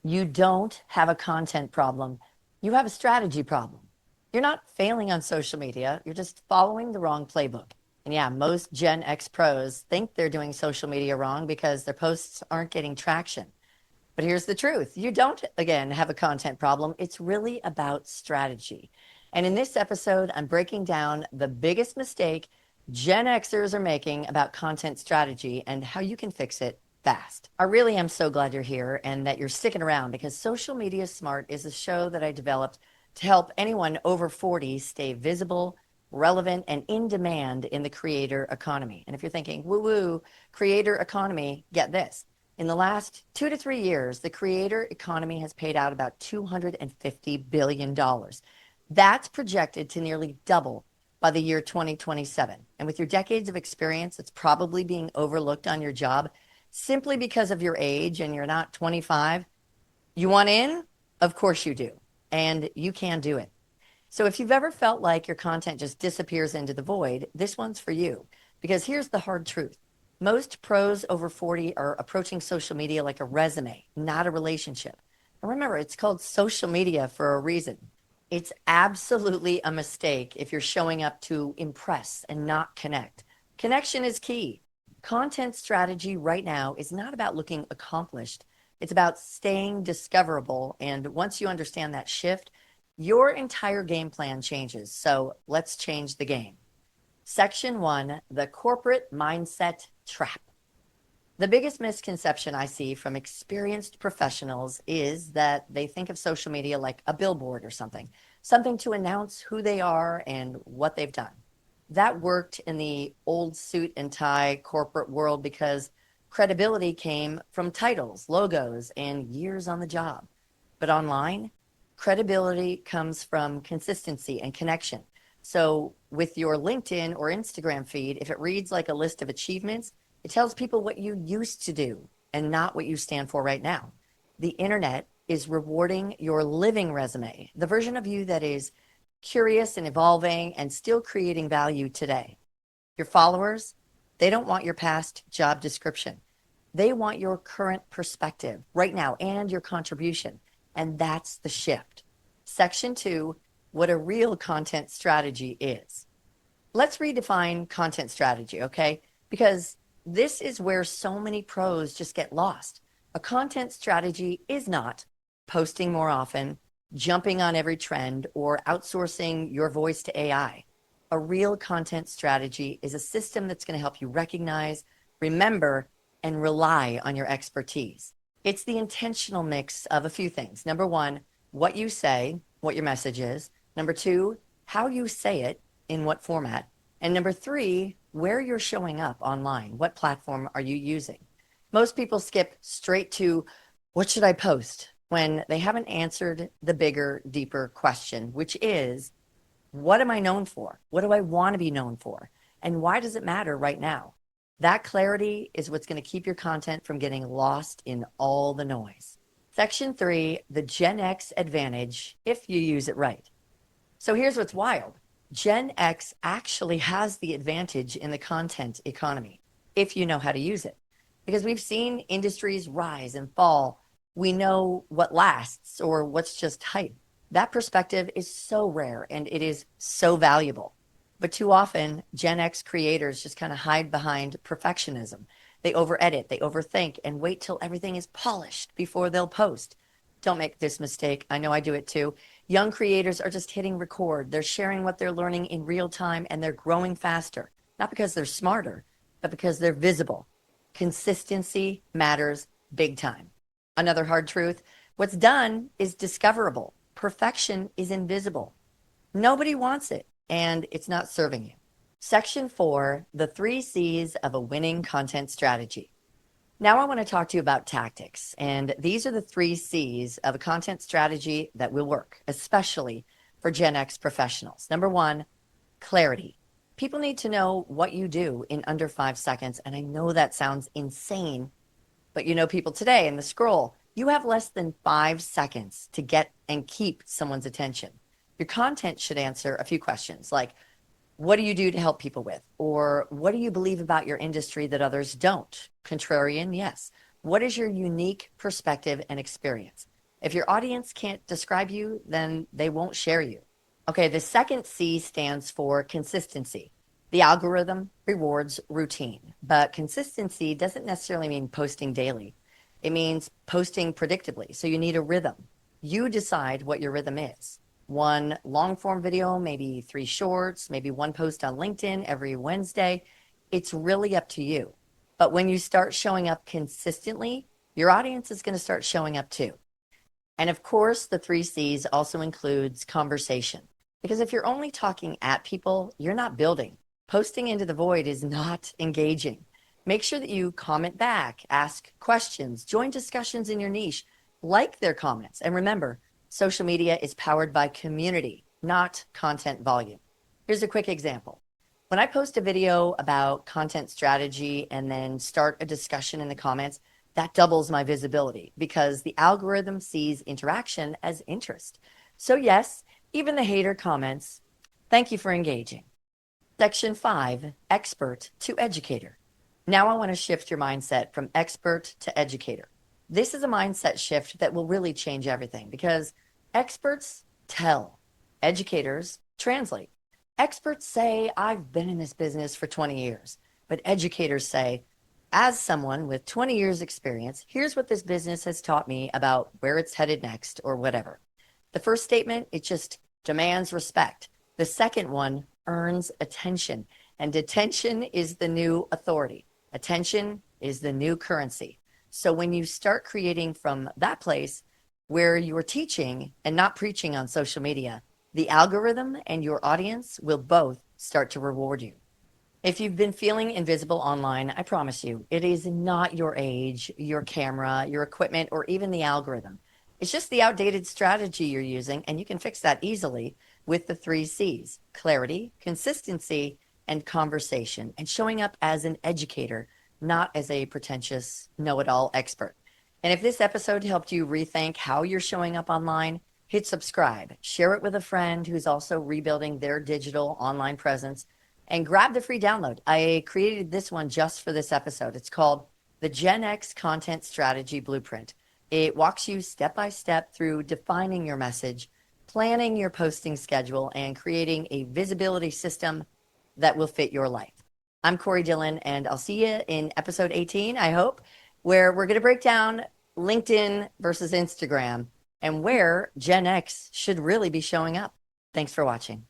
You don't have a content problem. You have a strategy problem. You're not failing on social media. You're just following the wrong playbook. And yeah, most Gen X pros think they're doing social media wrong because their posts aren't getting traction. But here's the truth. You don't, again, have a content problem. It's really about strategy. And in this episode, I'm breaking down the biggest mistake Gen Xers are making about content strategy and how you can fix it fast. I really am so glad you're here and that you're sticking around because Social Media Smart is a show that I developed to help anyone over 40 stay visible, relevant, and in demand in the creator economy. And if you're thinking, woo woo, creator economy, get this. In the last 2 to 3 years, the creator economy has paid out about $250 billion. That's projected to nearly double by the year 2027. And with your decades of experience, it's probably being overlooked on your job simply because of your age and you're not 25. You want in? Of course you do. And you can do it. So if you've ever felt like your content just disappears into the void, this one's for you. Because here's the hard truth. Most pros over 40 are approaching social media like a resume, not a relationship. And remember, it's called social media for a reason. It's absolutely a mistake if you're showing up to impress and not connect. Connection is key. Content strategy right now is not about looking accomplished. It's about staying discoverable. And once you understand that shift, your entire game plan changes. So let's change the game. Section 1, the corporate mindset trap. The biggest misconception I see from experienced professionals is that they think of social media like a billboard or something to announce who they are and what they've done. That worked in the old suit and tie corporate world because credibility came from titles, logos, and years on the job. But online, credibility comes from consistency and connection. So with your LinkedIn or Instagram feed, if it reads like a list of achievements, it tells people what you used to do and not what you stand for right now. The internet is rewarding your living resume, the version of you that is curious and evolving and still creating value today. Your followers, they don't want your past job description. They want your current perspective right now and your contribution. And that's the shift. Section 2, what a real content strategy is. Let's redefine content strategy, okay? Because this is where so many pros just get lost. A content strategy is not posting more often, jumping on every trend, or outsourcing your voice to AI. A real content strategy is a system that's going to help you recognize, remember, and rely on your expertise. It's the intentional mix of a few things. Number one, what you say, what your message is. Number two, how you say it, in what format. And number three, where you're showing up online. What platform are you using? Most people skip straight to what should I post when they haven't answered the bigger, deeper question, which is, what am I known for? What do I want to be known for? And why does it matter right now? That clarity is what's going to keep your content from getting lost in all the noise. Section 3, the Gen X advantage if you use it right. So here's what's wild. Gen X actually has the advantage in the content economy if you know how to use it. Because we've seen industries rise and fall. We know what lasts or what's just hype. That perspective is so rare and it is so valuable. But too often, Gen X creators just kind of hide behind perfectionism. They over edit, they overthink, and wait till everything is polished before they'll post. Don't make this mistake. I know I do it too. Young creators are just hitting record. They're sharing what they're learning in real time and they're growing faster. Not because they're smarter, but because they're visible. Consistency matters big time. Another hard truth, what's done is discoverable. Perfection is invisible. Nobody wants it, and it's not serving you. Section 4, the 3 C's of a winning content strategy. Now I want to talk to you about tactics, and these are the 3 C's of a content strategy that will work, especially for Gen X professionals. Number 1, clarity. People need to know what you do in under 5 seconds, and I know that sounds insane, but you know people today in the scroll, you have less than 5 seconds to get and keep someone's attention. Your content should answer a few questions like, what do you do to help people with? Or what do you believe about your industry that others don't? Contrarian, yes. What is your unique perspective and experience? If your audience can't describe you, then they won't share you. Okay, the second C stands for consistency. The algorithm rewards routine, but consistency doesn't necessarily mean posting daily. It means posting predictably. So you need a rhythm. You decide what your rhythm is. One long form video, maybe three shorts, maybe one post on LinkedIn every Wednesday. It's really up to you. But when you start showing up consistently, your audience is going to start showing up too. And of course, the three C's also includes conversation. Because if you're only talking at people, you're not building. Posting into the void is not engaging. Make sure that you comment back, ask questions, join discussions in your niche, like their comments. And remember, social media is powered by community, not content volume. Here's a quick example. When I post a video about content strategy and then start a discussion in the comments, that doubles my visibility because the algorithm sees interaction as interest. So, yes, even the hater comments, thank you for engaging. Section 5, expert to educator. Now I want to shift your mindset from expert to educator. This is a mindset shift that will really change everything because experts tell, educators translate. Experts say, I've been in this business for 20 years, but educators say, as someone with 20 years experience, here's what this business has taught me about where it's headed next or whatever. The first statement, it just demands respect. The second one earns attention, and attention is the new authority. Attention is the new currency. So when you start creating from that place where you're teaching and not preaching on social media, the algorithm and your audience will both start to reward you. If you've been feeling invisible online, I promise you, it is not your age, your camera, your equipment, or even the algorithm. It's just the outdated strategy you're using, and you can fix that easily with the three C's: clarity, consistency, and conversation, and showing up as an educator, not as a pretentious know it all expert. And if this episode helped you rethink how you're showing up online, hit subscribe, share it with a friend who's also rebuilding their digital online presence, and grab the free download. I created this one just for this episode. It's called the Gen X Content Strategy Blueprint. It walks you step by step through defining your message, planning your posting schedule, and creating a visibility system that will fit your life. I'm Corey Dillon, and I'll see you in episode 18, I hope, where we're going to break down LinkedIn versus Instagram and where Gen X should really be showing up. Thanks for watching.